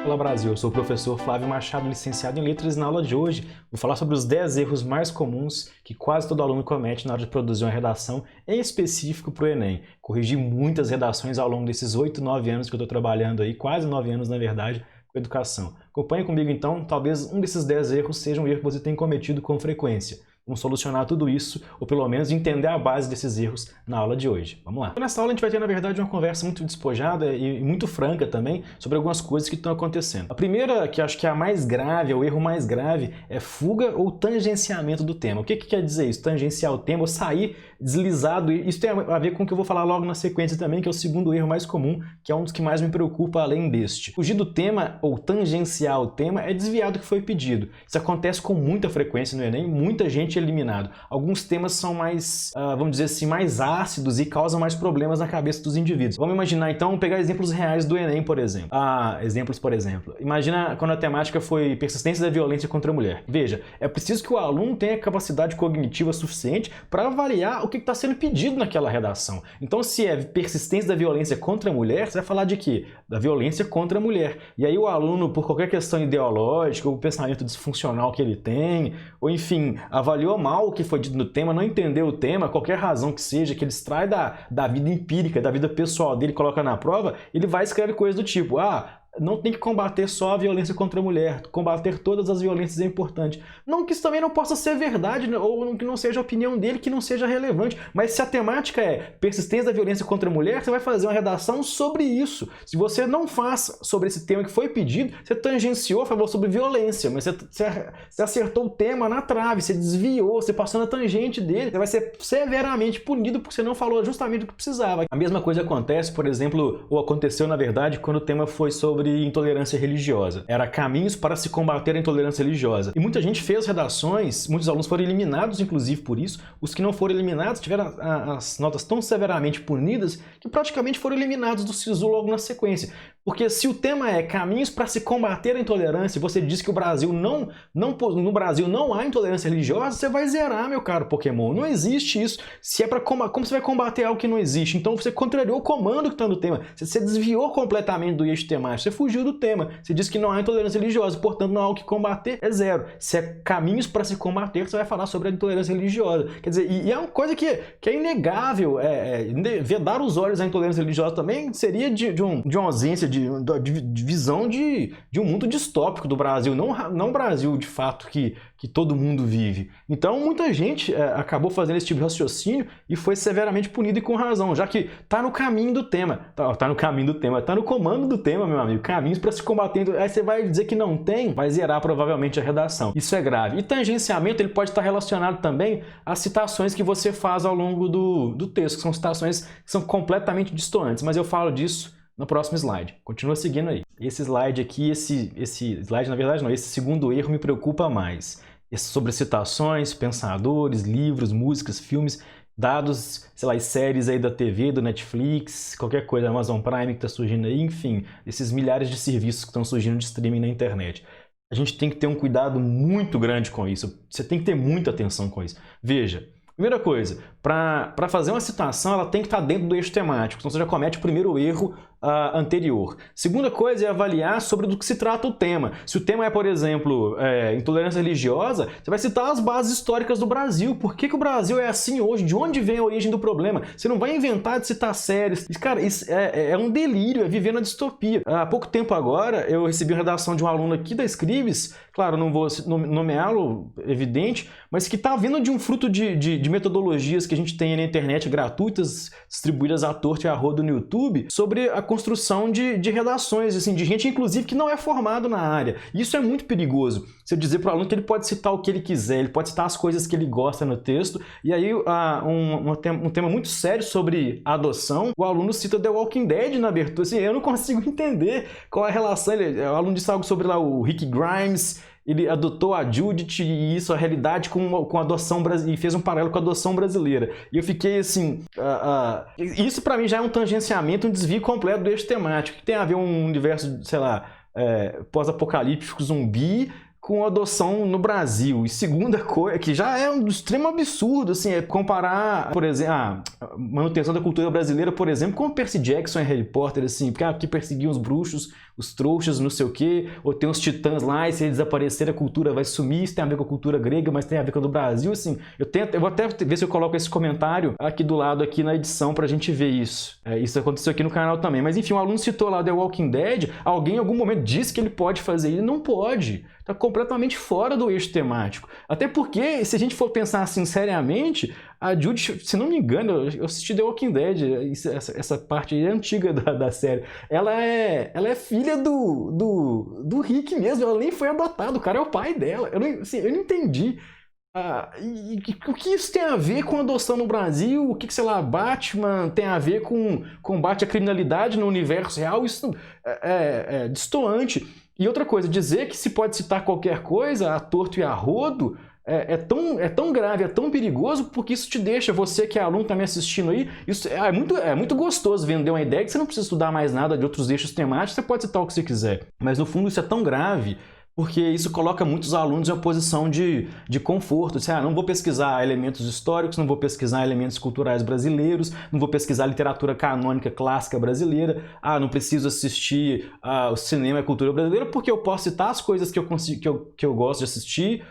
Olá Brasil, eu sou o professor Flávio Machado, licenciado em Letras, e na aula de hoje vou falar sobre os 10 erros mais comuns que quase todo aluno comete na hora de produzir uma redação, em específico para o Enem. Corrigi muitas redações ao longo desses 8, 9 anos que eu estou trabalhando aí, quase 9 anos na verdade, com educação. Acompanhe comigo então, talvez um desses 10 erros seja um erro que você tem cometido com frequência. Vamos solucionar tudo isso, ou pelo menos entender a base desses erros na aula de hoje. Vamos lá. Nessa aula a gente vai ter, na verdade, uma conversa muito despojada e muito franca também sobre algumas coisas que estão acontecendo. A primeira, que acho que é a mais grave, é o erro mais grave, é fuga ou tangenciamento do tema. O que quer dizer isso? Tangenciar o tema ou sair deslizado. Isso tem a ver com o que eu vou falar logo na sequência também, que é o segundo erro mais comum, que é um dos que mais me preocupa além deste. Fugir do tema ou tangenciar o tema é desviar do que foi pedido. Isso acontece com muita frequência no Enem, muita gente eliminado. Alguns temas são mais, vamos dizer assim, mais ácidos e causam mais problemas na cabeça dos indivíduos. Vamos imaginar então, pegar exemplos reais do Enem, por exemplo. Por exemplo. Imagina quando a temática foi persistência da violência contra a mulher. Veja, é preciso que o aluno tenha capacidade cognitiva suficiente para avaliar o que está sendo pedido naquela redação. Então, se é persistência da violência contra a mulher, você vai falar de quê? Da violência contra a mulher. E aí o aluno, por qualquer questão ideológica, ou pensamento disfuncional que ele tem, ou enfim, avaliou mal o que foi dito no tema, não entendeu o tema, qualquer razão que seja, que ele extrai da vida empírica, da vida pessoal dele, coloca na prova, ele vai escrever coisas do tipo, não tem que combater só a violência contra a mulher, combater todas as violências é importante. Não que isso também não possa ser verdade, ou que não seja a opinião dele, que não seja relevante, mas se a temática é persistência da violência contra a mulher, você vai fazer uma redação sobre isso. Se você não faz sobre esse tema que foi pedido, você tangenciou, falou sobre violência, mas você acertou o tema na trave, você desviou, você passou na tangente dele, você vai ser severamente punido porque você não falou justamente o que precisava. A mesma coisa acontece, por exemplo, ou aconteceu na verdade, quando o tema foi sobre intolerância religiosa. Era caminhos para se combater a intolerância religiosa. E muita gente fez redações, muitos alunos foram eliminados, inclusive por isso. Os que não foram eliminados tiveram as notas tão severamente punidas que praticamente foram eliminados do SISU logo na sequência. Porque se o tema é caminhos para se combater a intolerância, e você diz que no Brasil não há intolerância religiosa, você vai zerar, meu caro Pokémon. Não existe isso. Se é para como você vai combater algo que não existe? Então você contrariou o comando que está no tema. Você desviou completamente do eixo temático. Você fugiu do tema. Você diz que não há intolerância religiosa, portanto não há o que combater, é zero. Se é caminhos para se combater, você vai falar sobre a intolerância religiosa. Quer dizer, e é uma coisa que é inegável. Vedar os olhos à intolerância religiosa também seria de uma ausência de visão de um mundo distópico do Brasil, não o Brasil de fato que todo mundo vive. Então muita gente acabou fazendo esse tipo de raciocínio e foi severamente punido e com razão, já que está no caminho do tema, está no comando do tema, meu amigo, caminhos para se combater. Aí você vai dizer que não tem, vai zerar provavelmente a redação. Isso é grave. E tangenciamento ele pode estar relacionado também às citações que você faz ao longo do texto, que são citações que são completamente distantes, mas eu falo disso no próximo slide. Continua seguindo aí. Esse slide aqui, esse slide, na verdade não, esse segundo erro me preocupa mais. Sobre citações, pensadores, livros, músicas, filmes, dados, sei lá, séries aí da TV, do Netflix, qualquer coisa, Amazon Prime que está surgindo aí, enfim, esses milhares de serviços que estão surgindo de streaming na internet. A gente tem que ter um cuidado muito grande com isso. Você tem que ter muita atenção com isso. Veja, primeira coisa, para fazer uma citação, ela tem que estar dentro do eixo temático, então você já comete o primeiro erro anterior. Segunda coisa é avaliar sobre do que se trata o tema. Se o tema é, por exemplo, intolerância religiosa, você vai citar as bases históricas do Brasil. Por que o Brasil é assim hoje? De onde vem a origem do problema? Você não vai inventar de citar séries. Cara, isso é um delírio, é viver na distopia. Há pouco tempo agora, eu recebi uma redação de um aluno aqui da Scribes, claro, não vou nomeá-lo, evidente, mas que está vindo de um fruto de metodologias que a gente tem na internet gratuitas, distribuídas à torta e à rodo no YouTube, sobre a construção de redações, assim, de gente, inclusive, que não é formado na área. Isso é muito perigoso. Você dizer para o aluno que ele pode citar o que ele quiser, ele pode citar as coisas que ele gosta no texto, e aí um tema muito sério sobre adoção, o aluno cita The Walking Dead na abertura. Assim, eu não consigo entender qual é a relação. O aluno disse algo sobre lá, o Rick Grimes, ele adotou a Judith e isso, a realidade com a adoção brasileira, e fez um paralelo com a adoção brasileira. E eu fiquei assim, isso para mim já é um tangenciamento, um desvio completo do eixo temático, que tem a ver um universo, sei lá, pós-apocalíptico zumbi, com a adoção no Brasil. E segunda coisa, que já é um extremo absurdo, assim, é comparar, por exemplo, a manutenção da cultura brasileira, por exemplo, com o Percy Jackson e Harry Potter, assim, porque aqui perseguiam os bruxos, os trouxas, não sei o quê, ou tem os titãs lá, e se eles desaparecerem a cultura vai sumir, isso tem a ver com a cultura grega, mas tem a ver com a do Brasil, assim. Eu vou até ver se eu coloco esse comentário aqui do lado, aqui na edição, pra gente ver isso. Isso aconteceu aqui no canal também. Mas enfim, um aluno citou lá The Walking Dead, alguém em algum momento disse que ele pode fazer, ele não pode. Tá completamente fora do eixo temático. Até porque, se a gente for pensar assim seriamente, a Judy, se não me engano, eu assisti The Walking Dead, essa parte aí é antiga da série. Ela é filha do Rick mesmo, ela nem foi adotada, o cara é o pai dela. Eu não entendi. O que isso tem a ver com adoção no Brasil? O que sei lá, Batman tem a ver com combate à criminalidade no universo real? Isso é destoante. E outra coisa, dizer que se pode citar qualquer coisa, a torto e a rodo, é tão grave, é tão perigoso, porque isso te deixa, você que é aluno, tá me assistindo aí, isso é muito gostoso vender uma ideia que você não precisa estudar mais nada de outros eixos temáticos, você pode citar o que você quiser. Mas no fundo isso é tão grave, porque isso coloca muitos alunos em uma posição de conforto. Não vou pesquisar elementos históricos, não vou pesquisar elementos culturais brasileiros, não vou pesquisar literatura canônica clássica brasileira, não preciso assistir o cinema e a cultura brasileira, porque eu posso citar as coisas que eu gosto de assistir,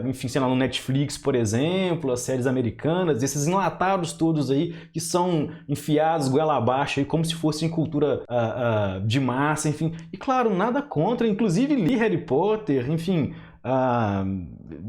enfim, sei lá, no Netflix, por exemplo, as séries americanas, esses enlatados todos aí que são enfiados goela abaixo aí, como se fossem cultura de massa, enfim. E claro, nada contra, inclusive li Harry Potter, enfim,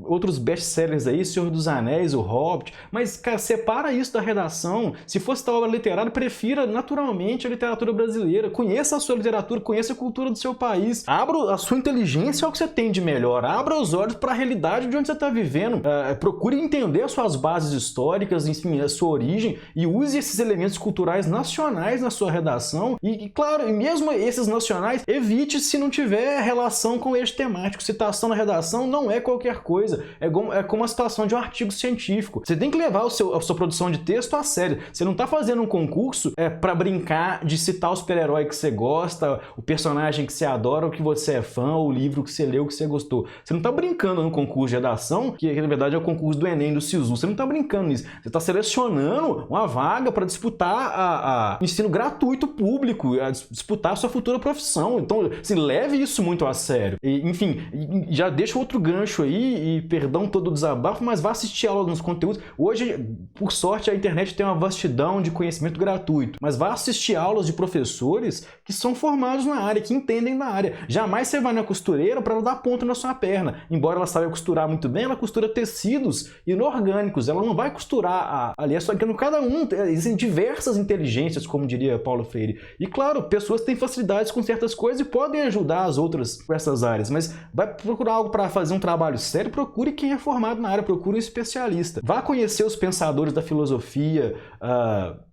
outros best-sellers aí, Senhor dos Anéis, O Hobbit, mas, cara, separa isso da redação. Se fosse tal obra literária, prefira naturalmente a literatura brasileira, conheça a sua literatura, conheça a cultura do seu país, abra a sua inteligência ao que você tem de melhor, abra os olhos para a realidade de onde você está vivendo, procure entender as suas bases históricas, enfim, a sua origem, e use esses elementos culturais nacionais na sua redação, e claro, e mesmo esses nacionais, evite se não tiver relação com o eixo temático. Citação na redação não é qualquer coisa, é como a citação de um artigo científico. Você tem que levar a sua produção de texto a sério. Você não está fazendo um concurso para brincar de citar o super-herói que você gosta, o personagem que você adora, o que você é fã, o livro que você leu, que você gostou. Você não está brincando no concurso de redação, que na verdade é o concurso do Enem, do SISU. Você não está brincando nisso. Você está selecionando uma vaga para disputar ensino gratuito público, disputar a sua futura profissão. Então, assim, leve isso muito a sério. Enfim, já deixa outro gancho aí, e perdão todo o desabafo, mas vá assistir aula nos conteúdos. Hoje, por sorte, a internet tem uma vastidão de conhecimento gratuito, mas vá assistir aulas de professores que são formados na área, que entendem da área. Jamais você vai na costureira para ela dar ponto na sua perna. Embora ela saiba costurar muito bem, ela costura tecidos inorgânicos, ela não vai costurar ali, é só que cada um existem diversas inteligências, como diria Paulo Freire. E claro, pessoas têm facilidades com certas coisas e podem ajudar as outras com essas áreas, mas vai procurar algo para fazer um trabalho sério, procure quem é formado na área, procure um especialista. Vá conhecer os pensadores da filosofia,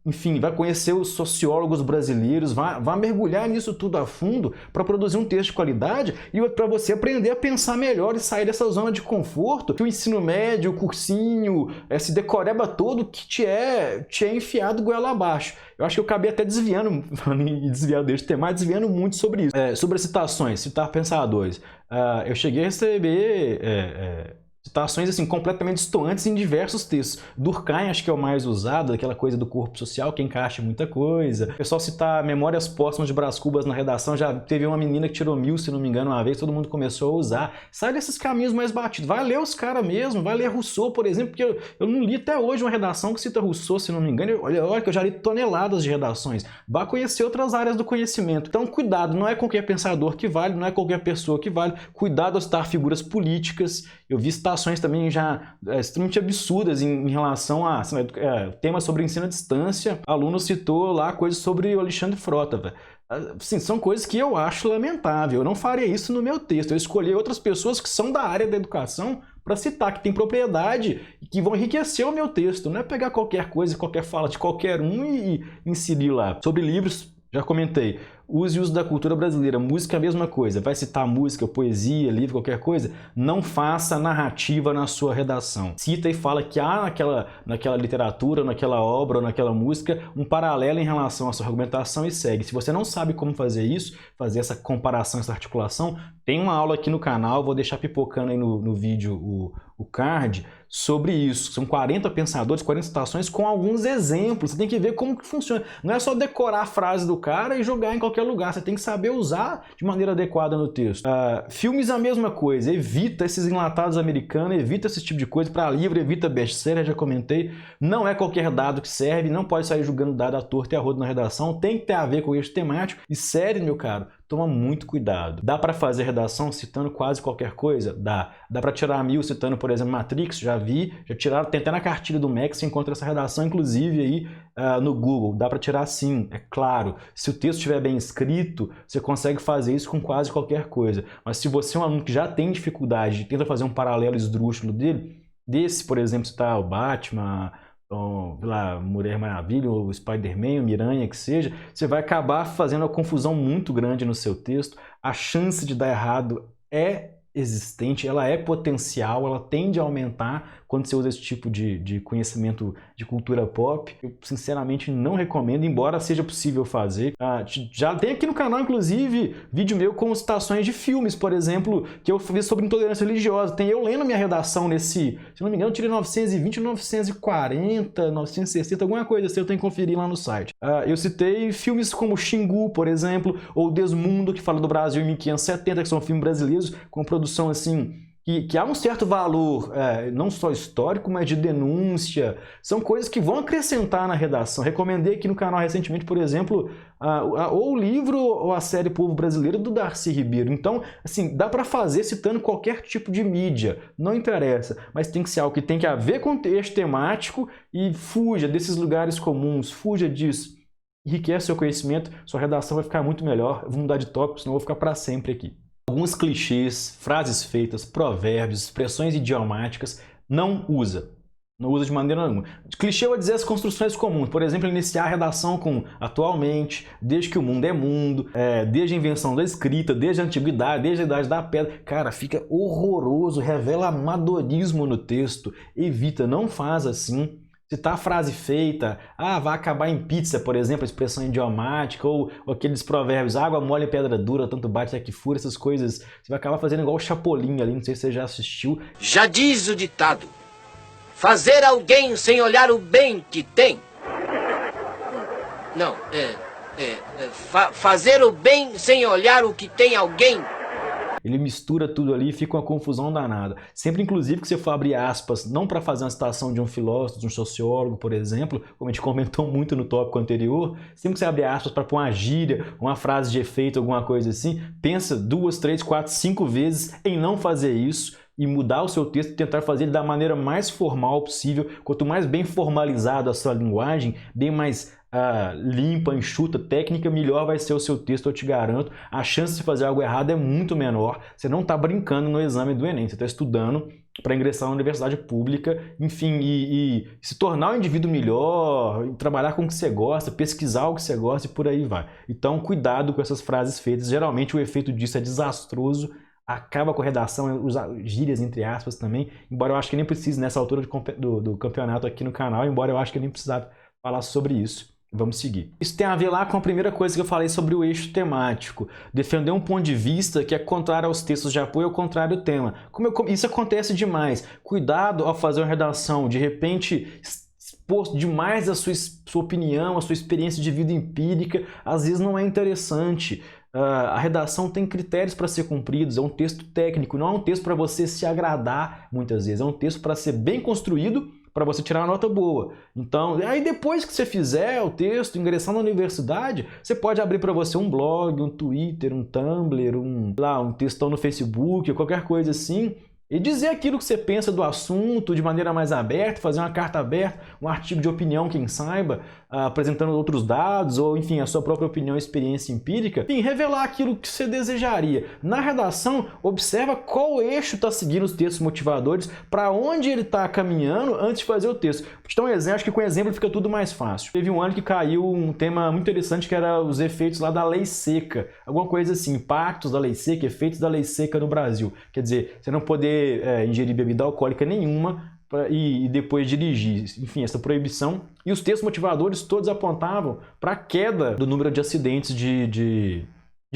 enfim, vai conhecer os sociólogos brasileiros, vá mergulhar nisso tudo a fundo para produzir um texto de qualidade e para você aprender a pensar melhor e sair dessa zona de conforto que o ensino médio, o cursinho, esse decoreba todo que te é enfiado goela abaixo. Eu acho que eu acabei até desviando, falando em desviar deixo temático, desviando muito sobre isso. Sobre as citações, citar pensadores. Eu cheguei a receber citações assim, completamente distantes em diversos textos. Durkheim acho que é o mais usado, aquela coisa do corpo social, que encaixa muita coisa. O pessoal citar Memórias Póstumas de Brás Cubas na redação, já teve uma menina que tirou 1000, se não me engano, uma vez, todo mundo começou a usar. Sai desses caminhos mais batidos. Vai ler os caras mesmo, vai ler Rousseau, por exemplo, porque eu não li até hoje uma redação que cita Rousseau, se não me engano. Olha que eu já li toneladas de redações. Vá conhecer outras áreas do conhecimento. Então, cuidado, não é qualquer pensador que vale, não é qualquer pessoa que vale. Cuidado ao citar figuras políticas. Eu vi citações também já extremamente absurdas em relação a temas sobre ensino à distância. Aluno citou lá coisas sobre o Alexandre Frota, velho. Assim, são coisas que eu acho lamentável. Eu não faria isso no meu texto. Eu escolhi outras pessoas que são da área da educação para citar, que tem propriedade e que vão enriquecer o meu texto. Não é pegar qualquer coisa, qualquer fala de qualquer um e inserir lá. Sobre livros, já comentei. use o uso da cultura brasileira. Música é a mesma coisa. Vai citar música, poesia, livro, qualquer coisa? Não faça narrativa na sua redação. Cita e fala que há naquela literatura, naquela obra ou naquela música um paralelo em relação à sua argumentação e segue. Se você não sabe como fazer isso, fazer essa comparação, essa articulação, tem uma aula aqui no canal, vou deixar pipocando aí no vídeo o card, sobre isso. São 40 pensadores, 40 citações com alguns exemplos. Você tem que ver como que funciona. Não é só decorar a frase do cara e jogar em qualquer lugar. Você tem que saber usar de maneira adequada no texto. Filmes a mesma coisa. Evita esses enlatados americanos, evita esse tipo de coisa. Para livro, evita best-seller, já comentei. Não é qualquer dado que serve, não pode sair julgando dado à torta e a rodo na redação. Tem que ter a ver com o eixo temático. E sério, meu caro, toma muito cuidado. Dá para fazer redação citando quase qualquer coisa? Dá. Dá para tirar 1000 citando, por exemplo, Matrix? Já vi. Já tiraram, tem até na cartilha do MEC, você encontra essa redação, inclusive, aí no Google. Dá para tirar sim, é claro. Se o texto estiver bem escrito, você consegue fazer isso com quase qualquer coisa. Mas se você é um aluno que já tem dificuldade e tenta fazer um paralelo esdrúxulo desse, por exemplo, citar o Batman, lá, Mulher Maravilha, o Spider-Man, o Miranha, que seja, você vai acabar fazendo uma confusão muito grande no seu texto. A chance de dar errado é existente, ela é potencial, ela tende a aumentar quando você usa esse tipo de conhecimento de cultura pop. Eu sinceramente não recomendo, embora seja possível fazer. Já tem aqui no canal, inclusive, vídeo meu com citações de filmes, por exemplo, que eu fiz sobre intolerância religiosa. Tem eu lendo minha redação nesse, se não me engano, eu tirei 920, 940, 960, alguma coisa assim, eu tenho que conferir lá no site. Eu citei filmes como Xingu, por exemplo, ou Desmundo, que fala do Brasil em 1570, que são filmes brasileiros com produção assim, que há um certo valor, não só histórico, mas de denúncia. São coisas que vão acrescentar na redação. Recomendei aqui no canal recentemente, por exemplo, ou o livro ou a série Povo Brasileiro do Darcy Ribeiro. Então, assim, dá para fazer citando qualquer tipo de mídia, não interessa, mas tem que ser algo que tem que haver com texto temático e fuja desses lugares comuns, fuja disso. Enriquece seu conhecimento, sua redação vai ficar muito melhor. Eu vou mudar de tópico, senão eu vou ficar para sempre aqui. Alguns clichês, frases feitas, provérbios, expressões idiomáticas, não usa. Não usa de maneira nenhuma. Clichê eu vou dizer as construções comuns. Por exemplo, iniciar a redação com atualmente, desde que o mundo é mundo, desde a invenção da escrita, desde a antiguidade, desde a idade da pedra. Cara, fica horroroso, revela amadorismo no texto. Evita, não faz assim. Citar a frase feita, vai acabar em pizza, por exemplo, a expressão idiomática, ou aqueles provérbios, água mole em pedra dura, tanto bate até que fura, essas coisas. Você vai acabar fazendo igual o Chapolin ali, não sei se você já assistiu. Já diz o ditado, fazer alguém sem olhar o bem que tem. Não, fazer o bem sem olhar o que tem alguém. Ele mistura tudo ali e fica uma confusão danada. Sempre, inclusive, que você for abrir aspas, não para fazer uma citação de um filósofo, de um sociólogo, por exemplo, como a gente comentou muito no tópico anterior, sempre que você abrir aspas para pôr uma gíria, uma frase de efeito, alguma coisa assim, pensa 2, 3, 4, 5 vezes em não fazer isso e mudar o seu texto e tentar fazer ele da maneira mais formal possível. Quanto mais bem formalizado a sua linguagem, bem mais limpa, enxuta, técnica, melhor vai ser o seu texto, eu te garanto. A chance de fazer algo errado é muito menor. Você não está brincando no exame do Enem, você está estudando para ingressar na universidade pública, enfim, e se tornar um indivíduo melhor, trabalhar com o que você gosta, pesquisar o que você gosta e por aí vai. Então, cuidado com essas frases feitas. Geralmente o efeito disso é desastroso, acaba com a redação, usar gírias entre aspas também, embora eu acho que nem precise nessa altura do campeonato aqui no canal, embora eu acho que nem precisava falar sobre isso. Vamos seguir. Isso tem a ver lá com a primeira coisa que eu falei sobre o eixo temático. Defender um ponto de vista que é contrário aos textos de apoio ou contrário ao tema. Isso acontece demais. Cuidado ao fazer uma redação, de repente expor demais a sua opinião, a sua experiência de vida empírica, às vezes não é interessante. A redação tem critérios para ser cumpridos, é um texto técnico, não é um texto para você se agradar muitas vezes, é um texto para ser bem construído, para você tirar uma nota boa. Então, aí depois que você fizer o texto, ingressar na universidade, você pode abrir para você um blog, um Twitter, um Tumblr, um textão no Facebook, qualquer coisa assim, e dizer aquilo que você pensa do assunto de maneira mais aberta, fazer uma carta aberta, um artigo de opinião, quem saiba. apresentando outros dados, ou enfim, a sua própria opinião e experiência empírica, enfim, revelar aquilo que você desejaria. Na redação, observa qual eixo está seguindo os textos motivadores, para onde ele está caminhando antes de fazer o texto. Vou te dar um exemplo, acho que com exemplo fica tudo mais fácil. Teve um ano que caiu um tema muito interessante que era os efeitos lá da lei seca, alguma coisa assim, impactos da lei seca, efeitos da lei seca no Brasil. Quer dizer, você não poder ingerir bebida alcoólica nenhuma e depois dirigir. Enfim, essa proibição. E os textos motivadores todos apontavam para a queda do número de acidentes de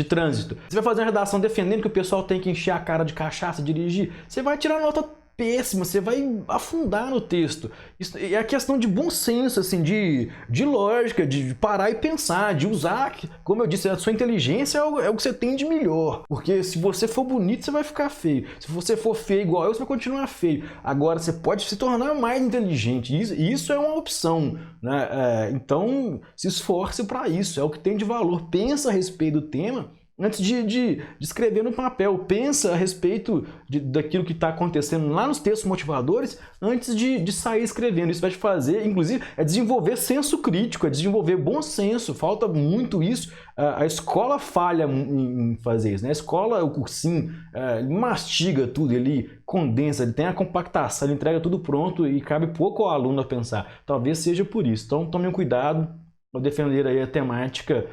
trânsito. Você vai fazer uma redação defendendo que o pessoal tem que encher a cara de cachaça e dirigir, você vai tirar nota péssima, você vai afundar no texto. Isso é a questão de bom senso, assim, de lógica, de parar e pensar, de usar, como eu disse, a sua inteligência é o que você tem de melhor. Porque se você for bonito, você vai ficar feio. Se você for feio igual eu, você vai continuar feio. Agora, você pode se tornar mais inteligente. Isso é uma opção, né? Então, se esforce para isso. É o que tem de valor. Pensa a respeito do tema antes de escrever no papel. Pensa a respeito daquilo que está acontecendo lá nos textos motivadores antes de sair escrevendo. Isso vai te fazer, inclusive, desenvolver senso crítico, desenvolver bom senso. Falta muito isso. A escola falha em fazer isso, né? A escola, o cursinho, ele mastiga tudo, ele condensa, ele tem a compactação, ele entrega tudo pronto e cabe pouco ao aluno a pensar. Talvez seja por isso. Então, tome cuidado ao defender aí a temática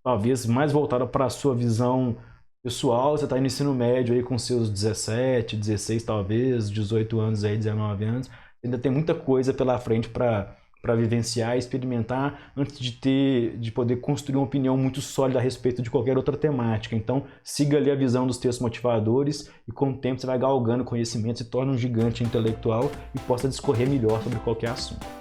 talvez mais voltada para a sua visão pessoal. Você está no ensino médio aí com seus 17, 16 talvez, 18 anos aí, 19 anos. Ainda tem muita coisa pela frente para vivenciar e experimentar antes de poder construir uma opinião muito sólida a respeito de qualquer outra temática. Então, siga ali a visão dos textos motivadores e com o tempo você vai galgando conhecimento, se torna um gigante intelectual e possa discorrer melhor sobre qualquer assunto.